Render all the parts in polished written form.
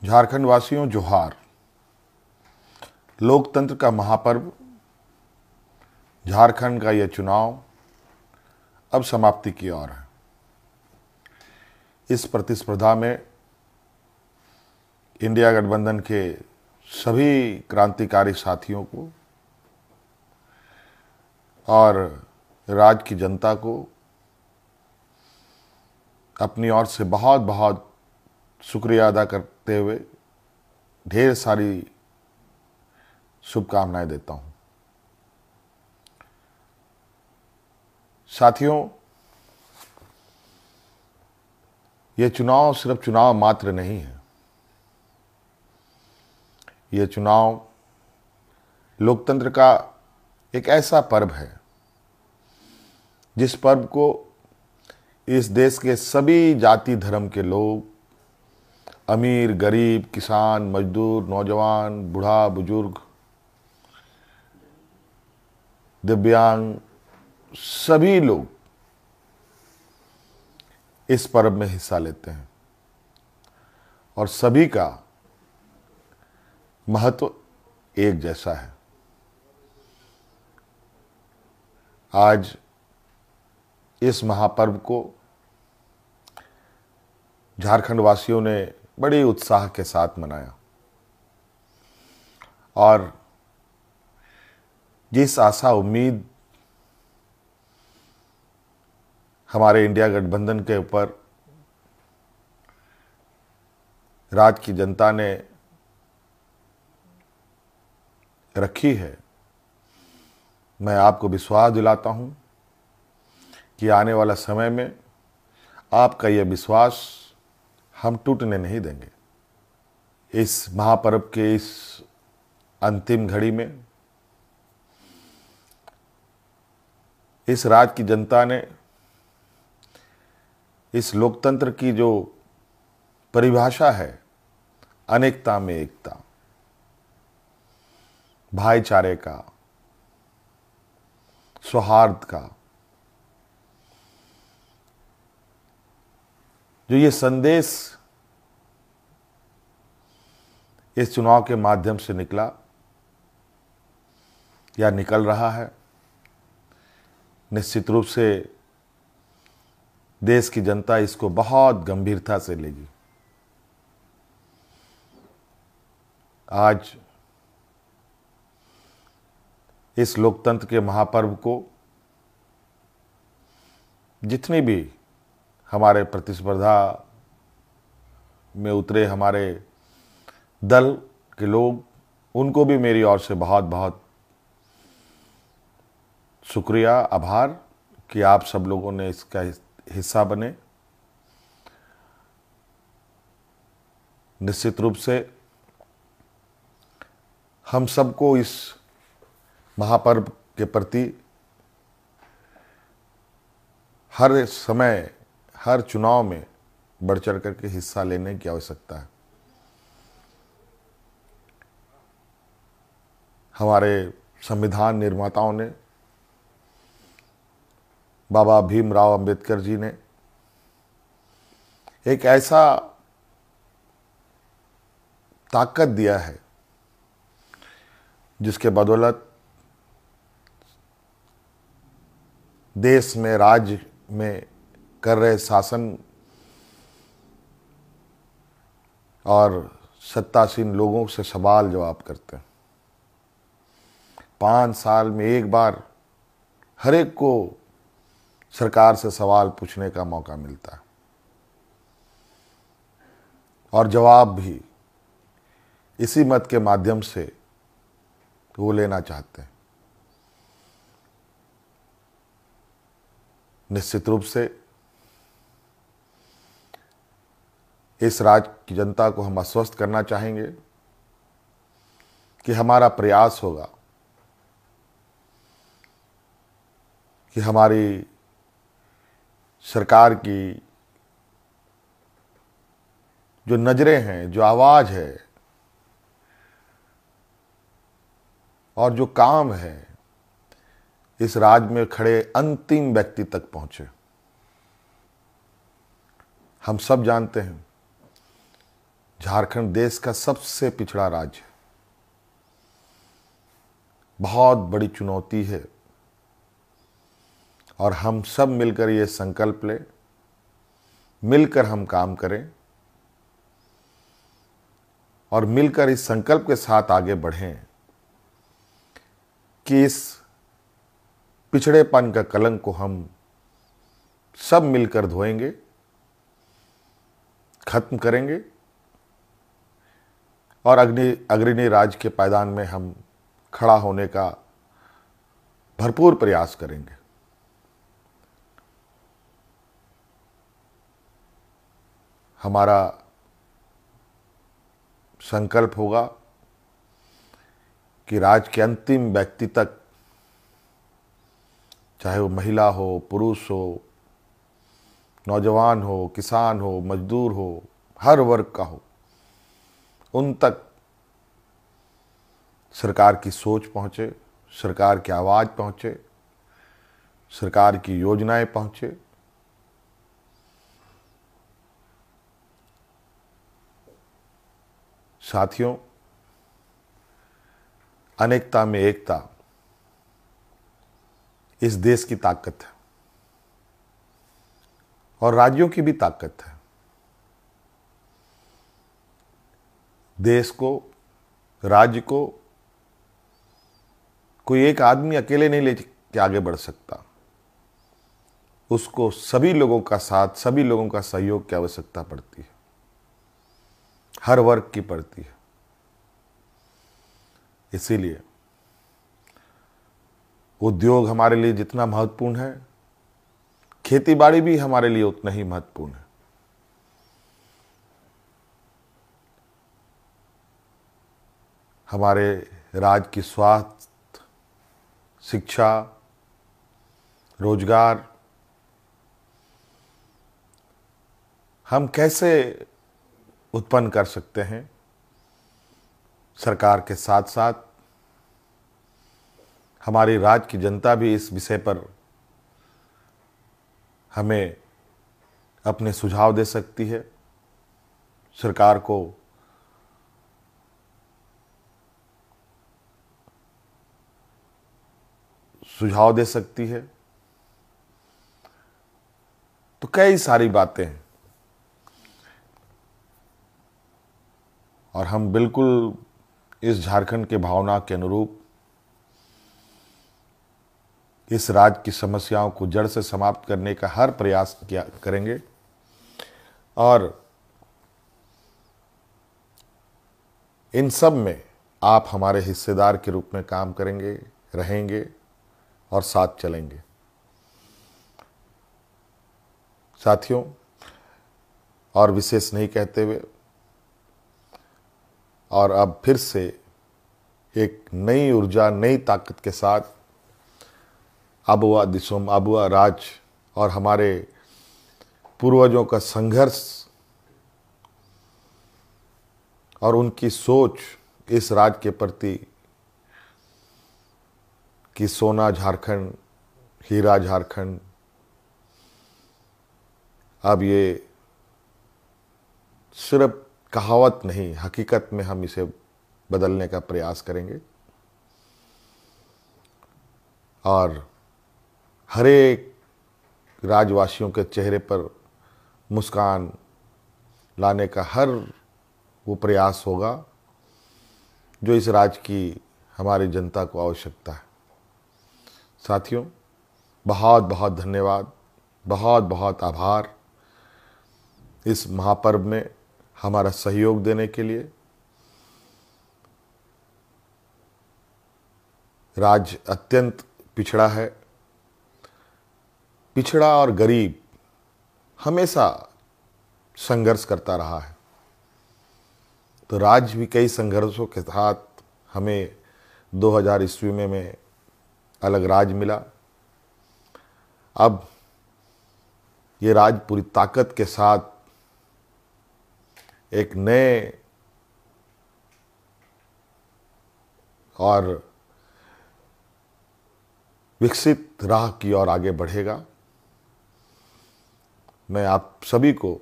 झारखंड वासियों जोहार। लोकतंत्र का महापर्व झारखंड का यह चुनाव अब समाप्ति की ओर है। इस प्रतिस्पर्धा में इंडिया गठबंधन के सभी क्रांतिकारी साथियों को और राज्य की जनता को अपनी ओर से बहुत बहुत शुक्रिया अदा करते हुए ढेर सारी शुभकामनाएं देता हूं। साथियों, यह चुनाव सिर्फ चुनाव मात्र नहीं है। यह चुनाव लोकतंत्र का एक ऐसा पर्व है जिस पर्व को इस देश के सभी जाति धर्म के लोग, अमीर गरीब, किसान मजदूर, नौजवान, बूढ़ा बुजुर्ग, दिव्यांग, सभी लोग इस पर्व में हिस्सा लेते हैं और सभी का महत्व एक जैसा है। आज इस महापर्व को झारखंड वासियों ने बड़े उत्साह के साथ मनाया और जिस आशा उम्मीद हमारे इंडिया गठबंधन के ऊपर राज्य की जनता ने रखी है, मैं आपको विश्वास दिलाता हूं कि आने वाला समय में आपका यह विश्वास हम टूटने नहीं देंगे। इस महापर्व के इस अंतिम घड़ी में इस राज्य की जनता ने इस लोकतंत्र की जो परिभाषा है, अनेकता में एकता, भाईचारे का, सौहार्द का, जो ये संदेश इस चुनाव के माध्यम से निकला या निकल रहा है, निश्चित रूप से देश की जनता इसको बहुत गंभीरता से लेगी। आज इस लोकतंत्र के महापर्व को जितनी भी हमारे प्रतिस्पर्धा में उतरे हमारे दल के लोग, उनको भी मेरी ओर से बहुत बहुत शुक्रिया, आभार कि आप सब लोगों ने इसका हिस्सा बने। निश्चित रूप से हम सबको इस महापर्व के प्रति हर समय, हर चुनाव में बढ़ चढ़ करके हिस्सा लेने की आवश्यकता है। हमारे संविधान निर्माताओं ने, बाबा भीमराव अंबेडकर जी ने एक ऐसा ताकत दिया है जिसके बदौलत देश में, राज्य में कर रहे शासन और सत्तासीन लोगों से सवाल जवाब करते हैं। 5 साल में एक बार हर एक को सरकार से सवाल पूछने का मौका मिलता है और जवाब भी इसी मत के माध्यम से वो लेना चाहते हैं। निश्चित रूप से इस राज्य की जनता को हम आश्वस्त करना चाहेंगे कि हमारा प्रयास होगा कि हमारी सरकार की जो नजरें हैं, जो आवाज है और जो काम है, इस राज्य में खड़े अंतिम व्यक्ति तक पहुंचे। हम सब जानते हैं झारखंड देश का सबसे पिछड़ा राज्य है। बहुत बड़ी चुनौती है और हम सब मिलकर ये संकल्प लें, मिलकर हम काम करें और मिलकर इस संकल्प के साथ आगे बढ़ें कि इस पिछड़ेपन का कलंक को हम सब मिलकर धोएंगे, खत्म करेंगे और अग्रणी राज्य के पायदान में हम खड़ा होने का भरपूर प्रयास करेंगे। हमारा संकल्प होगा कि राज्य के अंतिम व्यक्ति तक, चाहे वो महिला हो, पुरुष हो, नौजवान हो, किसान हो, मजदूर हो, हर वर्ग का हो, उन तक सरकार की सोच पहुंचे, सरकार की आवाज़ पहुंचे, सरकार की योजनाएं पहुंचे। साथियों, अनेकता में एकता इस देश की ताकत है और राज्यों की भी ताकत है। देश को, राज्य को कोई एक आदमी अकेले नहीं लेके आगे बढ़ सकता। उसको सभी लोगों का साथ, सभी लोगों का सहयोग की आवश्यकता पड़ती है, हर वर्ग की पड़ती है। इसीलिए उद्योग हमारे लिए जितना महत्वपूर्ण है, खेतीबाड़ी भी हमारे लिए उतना ही महत्वपूर्ण है। हमारे राज्य की स्वास्थ्य, शिक्षा, रोजगार हम कैसे उत्पन्न कर सकते हैं, सरकार के साथ साथ हमारी राज्य की जनता भी इस विषय पर हमें अपने सुझाव दे सकती है, सरकार को सुझाव दे सकती है। तो कई सारी बातें हैं और हम बिल्कुल इस झारखंड के भावना के अनुरूप इस राज्य की समस्याओं को जड़ से समाप्त करने का हर प्रयास करेंगे और इन सब में आप हमारे हिस्सेदार के रूप में काम करेंगे, रहेंगे और साथ चलेंगे। साथियों, और विशेष नहीं कहते हुए और अब फिर से एक नई ऊर्जा, नई ताकत के साथ आबुआ दिसोम, आबुआ राज और हमारे पूर्वजों का संघर्ष और उनकी सोच इस राज्य के प्रति कि सोना झारखंड, हीरा झारखंड, अब ये सिर्फ कहावत नहीं, हकीकत में हम इसे बदलने का प्रयास करेंगे और हर एक राज्यवासियों के चेहरे पर मुस्कान लाने का हर वो प्रयास होगा जो इस राज्य की हमारी जनता को आवश्यकता है। साथियों, बहुत बहुत धन्यवाद, बहुत बहुत आभार इस महापर्व में हमारा सहयोग देने के लिए। राज्य अत्यंत पिछड़ा है, पिछड़ा और गरीब हमेशा संघर्ष करता रहा है। तो राज्य भी कई संघर्षों के साथ हमें 2000 ईस्वी में अलग राज्य मिला। अब ये राज्य पूरी ताकत के साथ एक नए और विकसित राह की ओर आगे बढ़ेगा। मैं आप सभी को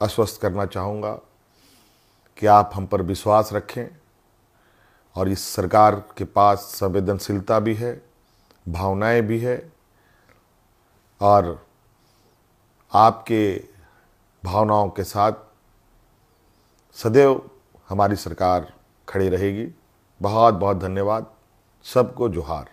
आश्वस्त करना चाहूँगा कि आप हम पर विश्वास रखें और इस सरकार के पास संवेदनशीलता भी है, भावनाएं भी है और आपके भावनाओं के साथ सदैव हमारी सरकार खड़ी रहेगी। बहुत बहुत धन्यवाद। सबको जोहार।